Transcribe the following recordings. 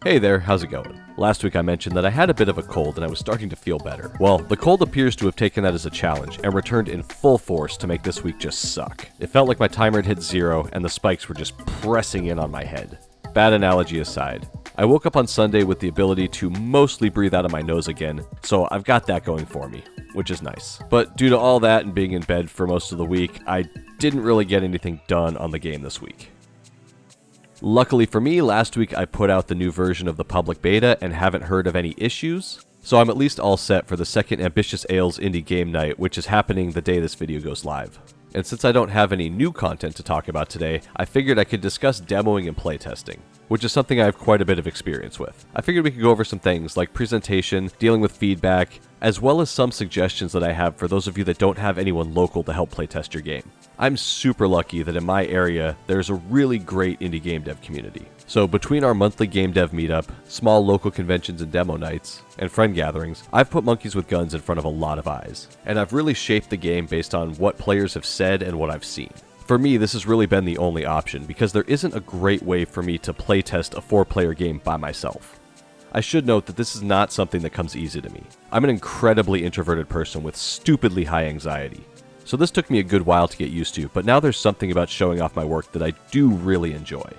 Hey there, how's it going? Last week I mentioned that I had a bit of a cold and I was starting to feel better. Well, the cold appears to have taken that as a challenge and returned in full force to make this week just suck. It felt like my timer had hit 0 and the spikes were just pressing in on my head. Bad analogy aside, I woke up on Sunday with the ability to mostly breathe out of my nose again, so I've got that going for me, which is nice. But due to all that and being in bed for most of the week, I didn't really get anything done on the game this week. Luckily for me, last week I put out the new version of the public beta and haven't heard of any issues, so I'm at least all set for the second Ambitious Ales Indie Game Night, which is happening the day this video goes live. And since I don't have any new content to talk about today, I figured I could discuss demoing and playtesting, which is something I have quite a bit of experience with. I figured we could go over some things like presentation, dealing with feedback, as well as some suggestions that I have for those of you that don't have anyone local to help playtest your game. I'm super lucky that in my area, there's a really great indie game dev community. So between our monthly game dev meetup, small local conventions and demo nights, and friend gatherings, I've put Monkeys with Guns in front of a lot of eyes. And I've really shaped the game based on what players have said and what I've seen. For me, this has really been the only option, because there isn't a great way for me to playtest a 4-player game by myself. I should note that this is not something that comes easy to me. I'm an incredibly introverted person with stupidly high anxiety. So this took me a good while to get used to, but now there's something about showing off my work that I do really enjoy.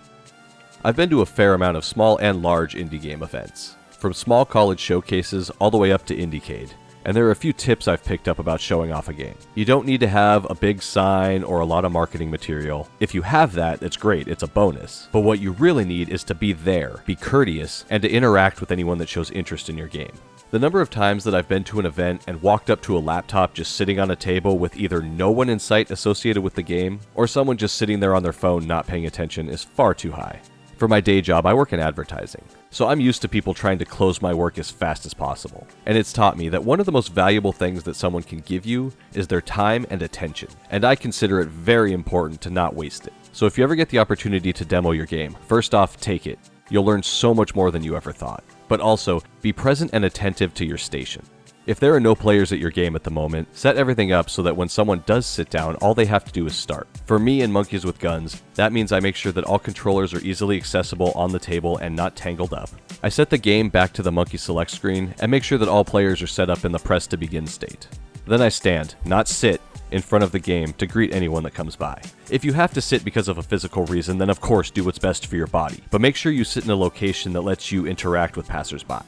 I've been to a fair amount of small and large indie game events, from small college showcases all the way up to Indiecade, and there are a few tips I've picked up about showing off a game. You don't need to have a big sign or a lot of marketing material. If you have that, it's great, it's a bonus. But what you really need is to be there, be courteous, and to interact with anyone that shows interest in your game. The number of times that I've been to an event and walked up to a laptop just sitting on a table with either no one in sight associated with the game, or someone just sitting there on their phone not paying attention is far too high. For my day job, I work in advertising, so I'm used to people trying to close my work as fast as possible. And it's taught me that one of the most valuable things that someone can give you is their time and attention, and I consider it very important to not waste it. So if you ever get the opportunity to demo your game, first off, take it. You'll learn so much more than you ever thought. But also, be present and attentive to your station. If there are no players at your game at the moment, set everything up so that when someone does sit down, all they have to do is start. For me and Monkeys with Guns, that means I make sure that all controllers are easily accessible on the table and not tangled up. I set the game back to the Monkey Select screen and make sure that all players are set up in the press to begin state. Then I stand, not sit, in front of the game to greet anyone that comes by. If you have to sit because of a physical reason, then of course do what's best for your body, but make sure you sit in a location that lets you interact with passersby.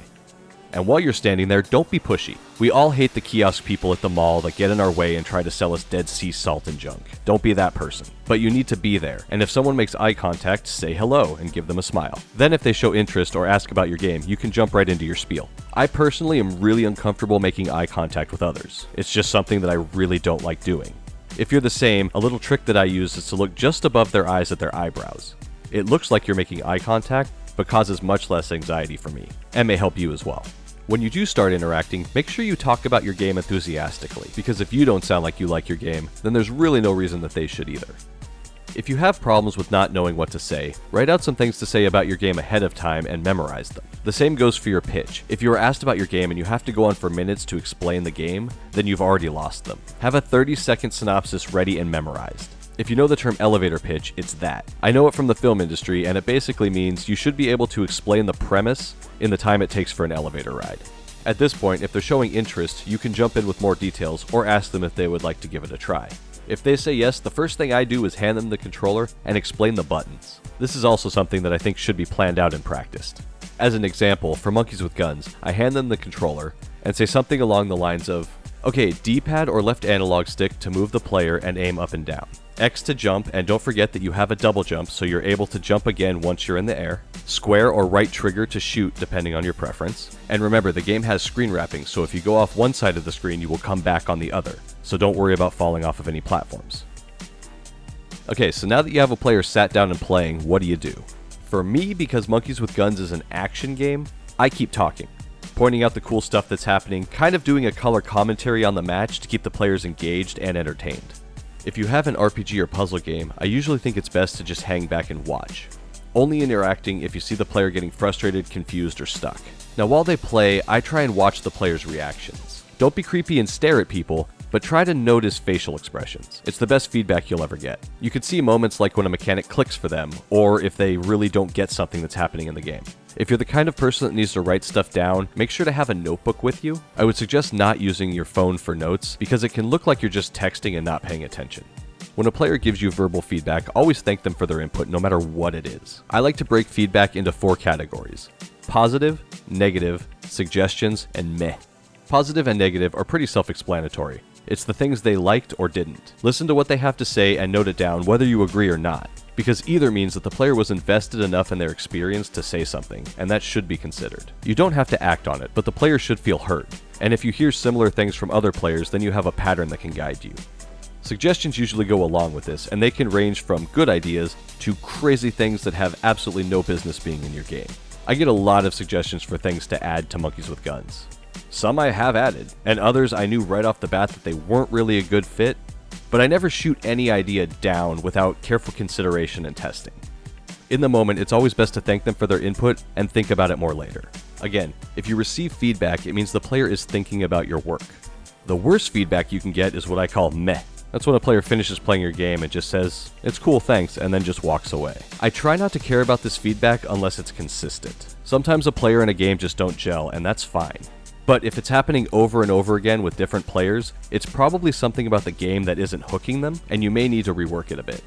And while you're standing there, don't be pushy. We all hate the kiosk people at the mall that get in our way and try to sell us Dead Sea salt and junk. Don't be that person. But you need to be there, and if someone makes eye contact, say hello and give them a smile. Then if they show interest or ask about your game, you can jump right into your spiel. I personally am really uncomfortable making eye contact with others. It's just something that I really don't like doing. If you're the same, a little trick that I use is to look just above their eyes at their eyebrows. It looks like you're making eye contact, but causes much less anxiety for me, and may help you as well. When you do start interacting, make sure you talk about your game enthusiastically, because if you don't sound like you like your game, then there's really no reason that they should either. If you have problems with not knowing what to say, write out some things to say about your game ahead of time and memorize them. The same goes for your pitch. If you are asked about your game and you have to go on for minutes to explain the game, then you've already lost them. Have a 30-second synopsis ready and memorized. If you know the term elevator pitch, it's that. I know it from the film industry, and it basically means you should be able to explain the premise in the time it takes for an elevator ride. At this point, if they're showing interest, you can jump in with more details or ask them if they would like to give it a try. If they say yes, the first thing I do is hand them the controller and explain the buttons. This is also something that I think should be planned out and practiced. As an example, for Monkeys with Guns, I hand them the controller and say something along the lines of, okay, D-pad or left analog stick to move the player and aim up and down. X to jump, and don't forget that you have a double jump so you're able to jump again once you're in the air. Square or right trigger to shoot depending on your preference. And remember, the game has screen wrapping, so if you go off one side of the screen, you will come back on the other. So don't worry about falling off of any platforms. Okay, so now that you have a player sat down and playing, what do you do? For me, because Monkeys with Guns is an action game, I keep talking. Pointing out the cool stuff that's happening, kind of doing a color commentary on the match to keep the players engaged and entertained. If you have an RPG or puzzle game, I usually think it's best to just hang back and watch. Only interacting if you see the player getting frustrated, confused, or stuck. Now while they play, I try and watch the players' reactions. Don't be creepy and stare at people, but try to notice facial expressions. It's the best feedback you'll ever get. You can see moments like when a mechanic clicks for them, or if they really don't get something that's happening in the game. If you're the kind of person that needs to write stuff down, make sure to have a notebook with you. I would suggest not using your phone for notes, because it can look like you're just texting and not paying attention. When a player gives you verbal feedback, always thank them for their input, no matter what it is. I like to break feedback into 4 categories: positive, negative, suggestions, and meh. Positive and negative are pretty self-explanatory. It's the things they liked or didn't. Listen to what they have to say and note it down whether you agree or not, because either means that the player was invested enough in their experience to say something, and that should be considered. You don't have to act on it, but the player should feel heard. And if you hear similar things from other players, then you have a pattern that can guide you. Suggestions usually go along with this, and they can range from good ideas to crazy things that have absolutely no business being in your game. I get a lot of suggestions for things to add to Monkeys with Guns. Some I have added, and others I knew right off the bat that they weren't really a good fit, but I never shoot any idea down without careful consideration and testing. In the moment, it's always best to thank them for their input and think about it more later. Again, if you receive feedback, it means the player is thinking about your work. The worst feedback you can get is what I call meh. That's when a player finishes playing your game and just says, "It's cool, thanks," and then just walks away. I try not to care about this feedback unless it's consistent. Sometimes a player and a game just don't gel, and that's fine. But if it's happening over and over again with different players, it's probably something about the game that isn't hooking them, and you may need to rework it a bit.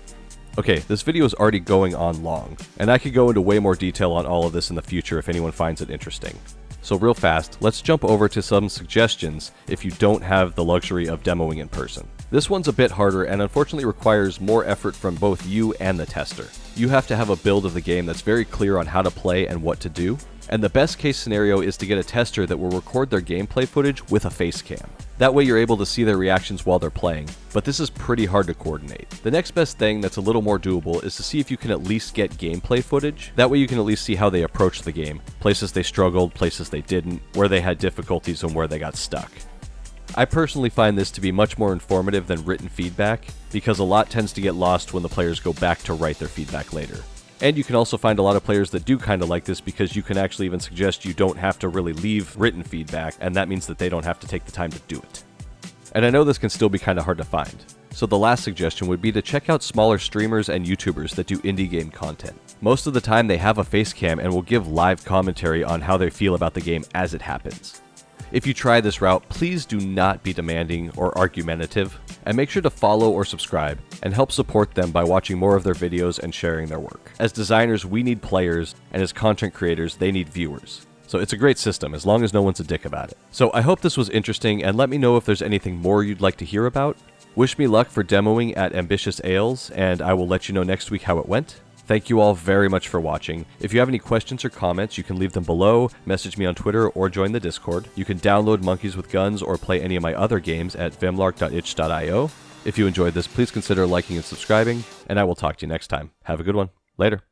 Okay, this video is already going on long, and I could go into way more detail on all of this in the future if anyone finds it interesting. So real fast, let's jump over to some suggestions if you don't have the luxury of demoing in person. This one's a bit harder and unfortunately requires more effort from both you and the tester. You have to have a build of the game that's very clear on how to play and what to do, and the best case scenario is to get a tester that will record their gameplay footage with a face cam. That way you're able to see their reactions while they're playing, but this is pretty hard to coordinate. The next best thing that's a little more doable is to see if you can at least get gameplay footage. That way you can at least see how they approached the game, places they struggled, places they didn't, where they had difficulties and where they got stuck. I personally find this to be much more informative than written feedback, because a lot tends to get lost when the players go back to write their feedback later. And you can also find a lot of players that do kind of like this because you can actually even suggest you don't have to really leave written feedback, and that means that they don't have to take the time to do it. And I know this can still be kind of hard to find. So the last suggestion would be to check out smaller streamers and YouTubers that do indie game content. Most of the time they have a face cam and will give live commentary on how they feel about the game as it happens. If you try this route, please do not be demanding or argumentative, and make sure to follow or subscribe, and help support them by watching more of their videos and sharing their work. As designers, we need players, and as content creators, they need viewers. So it's a great system, as long as no one's a dick about it. So I hope this was interesting, and let me know if there's anything more you'd like to hear about. Wish me luck for demoing at Ambitious Ales, and I will let you know next week how it went. Thank you all very much for watching. If you have any questions or comments, you can leave them below, message me on Twitter, or join the Discord. You can download Monkeys with Guns or play any of my other games at vemlark.itch.io. If you enjoyed this, please consider liking and subscribing, and I will talk to you next time. Have a good one. Later.